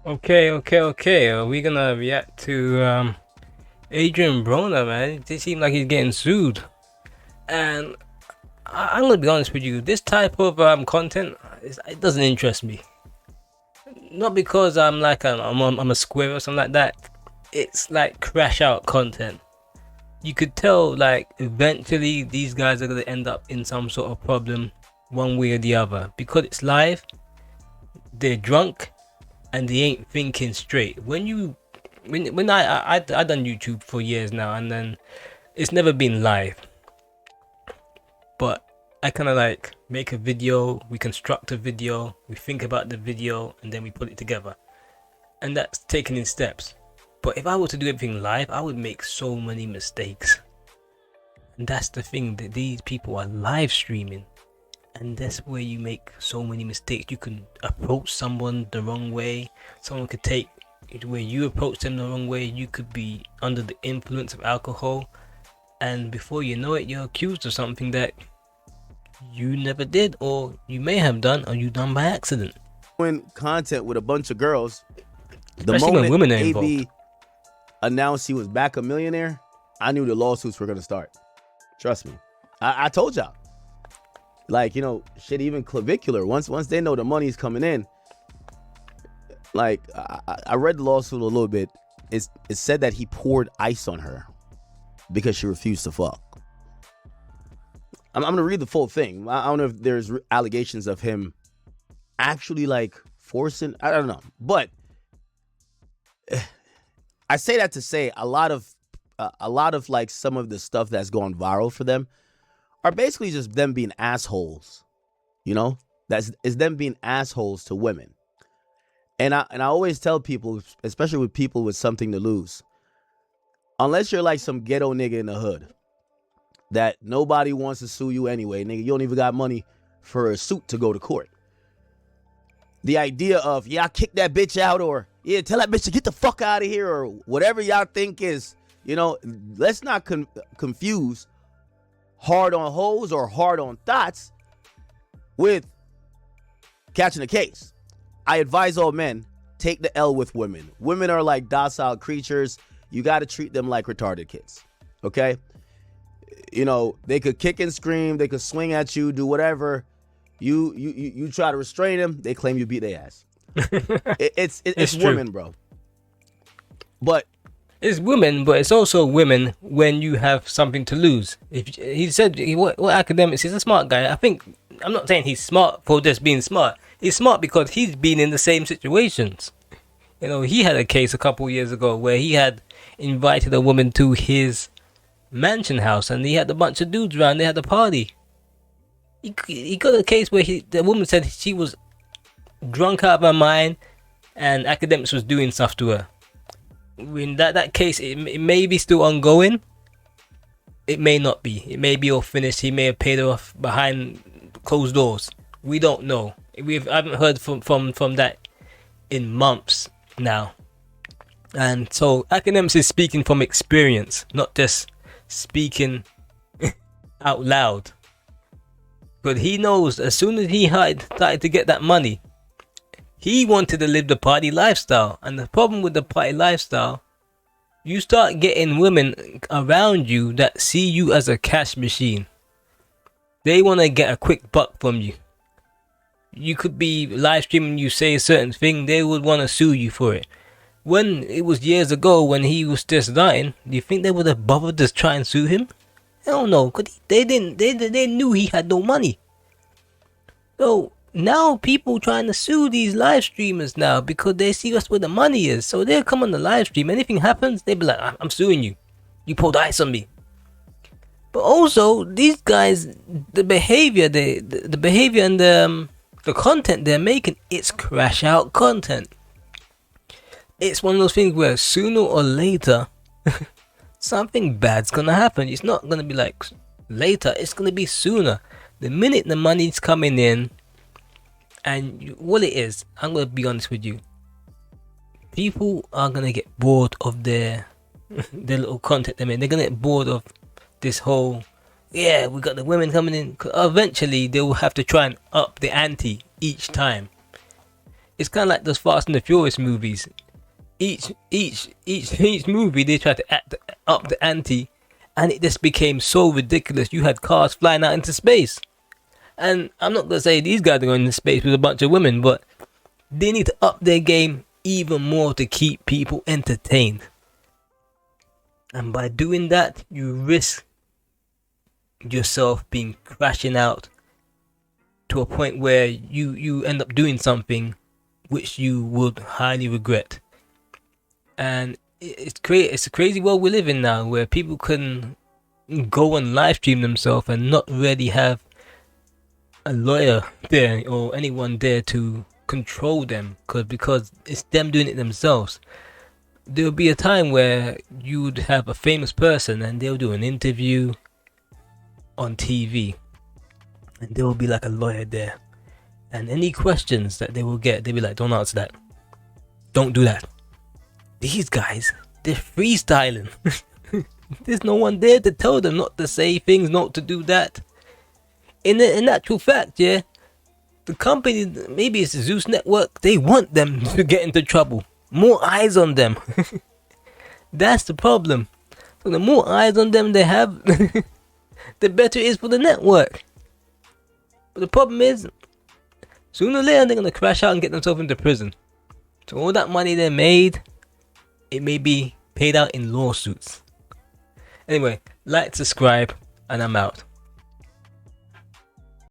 Okay. We're gonna react to Adrian Broner, man. It seems like he's getting sued, and I'm gonna be honest with you. This type of content, it doesn't interest me. Not because I'm like I'm a square or something like that. It's like crash out content. You could tell like eventually these guys are gonna end up in some sort of problem, one way or the other, because it's live. They're drunk and they ain't thinking straight. When I done YouTube for years now, and then it's never been live, but I kind of like make a video, we construct a video, we think about the video, and then we put it together, and that's taken in steps. But if I were to do everything live, I would make so many mistakes, and that's the thing, that these people are live streaming, and that's where you make so many mistakes. You can approach someone the wrong way. Someone could take it where you approach them the wrong way. You could be under the influence of alcohol, and before you know it, you're accused of something that you never did, or you may have done, or you done by accident. Doing content with a bunch of girls. The Especially when moment women are involved. AB announced he was back a millionaire, I knew the lawsuits were gonna start. Trust me. I told y'all. Like, you know, shit, even clavicular. Once they know the money's coming in, like I read the lawsuit a little bit. It said that he poured ice on her because she refused to fuck. I'm gonna read the full thing. I don't know if there's allegations of him actually like forcing. I don't know, but I say that to say a lot of like some of the stuff that's gone viral for them are basically just them being assholes. You know, is them being assholes to women. And I always tell people, especially with people with something to lose, unless you're like some ghetto nigga in the hood that nobody wants to sue you anyway, nigga, you don't even got money for a suit to go to court. The idea of, yeah, I kick that bitch out, or yeah, tell that bitch to get the fuck out of here, or whatever y'all think is, you know, let's not confuse hard on hoes or hard on thoughts with catching a case. I advise all men, take the L with women. Women are like docile creatures. You got to treat them like retarded kids, okay? You know, they could kick and scream, they could swing at you, do whatever. You try to restrain them, they claim you beat their ass. It's women, bro. But it's women, but it's also women when you have something to lose. If he said what academics, he's a smart guy. I'm not saying he's smart for just being smart. He's smart because he's been in the same situations. You know, he had a case a couple years ago where he had invited a woman to his mansion house, and he had a bunch of dudes around. They had a party. He got a case where the woman said she was drunk out of her mind, and academics was doing stuff to her. In that case, it may be still ongoing. It may not be. It may be all finished. He may have paid her off behind closed doors. We don't know. I haven't heard from that in months now. And so academics is speaking from experience, not just speaking out loud. But he knows as soon as he started to get that money, he wanted to live the party lifestyle. And the problem with the party lifestyle, you start getting women around you that see you as a cash machine. They want to get a quick buck from you. You could be live streaming, you say a certain thing, they would want to sue you for it. When it was years ago when he was just dying, do you think they would have bothered to try and sue him? Hell no, because they knew he had no money. So now people trying to sue these live streamers now because they see us where the money is. So they'll come on the live stream. Anything happens, they'll be like, I'm suing you. You pulled ice on me. But also, these guys, the behavior and the content they're making, it's crash out content. It's one of those things where sooner or later, something bad's gonna happen. It's not gonna be like later, it's gonna be sooner. The minute the money's coming in, and what it is, I'm gonna be honest with you, people are gonna get bored of their little content they make. They're gonna get bored of this whole, yeah, we got the women coming in. Eventually, they will have to try and up the ante each time. It's kind of like those Fast and the Furious movies. Each movie they try to up the ante, and it just became so ridiculous. You had cars flying out into space, and I'm not gonna say these guys are going into space with a bunch of women, but they need to up their game even more to keep people entertained. And by doing that, you risk yourself being crashing out to a point where you end up doing something which you would highly regret. And it's a crazy world we live in now, where people can go and live stream themselves and not really have a lawyer there or anyone there to control them, because it's them doing it themselves. There'll be a time where you'd have a famous person and they'll do an interview on TV, and there will be like a lawyer there, and any questions that they will get, they'll be like, don't answer that, don't do that. These guys, they're freestyling. There's no one there to tell them not to say things, not to do that. In actual fact, yeah, the company, maybe it's the Zeus Network, they want them to get into trouble. More eyes on them. That's the problem. So the more eyes on them they have, the better it is for the network. But the problem is, sooner or later they're going to crash out and get themselves into prison. So all that money they made, it may be paid out in lawsuits. Anyway, like, subscribe, and I'm out.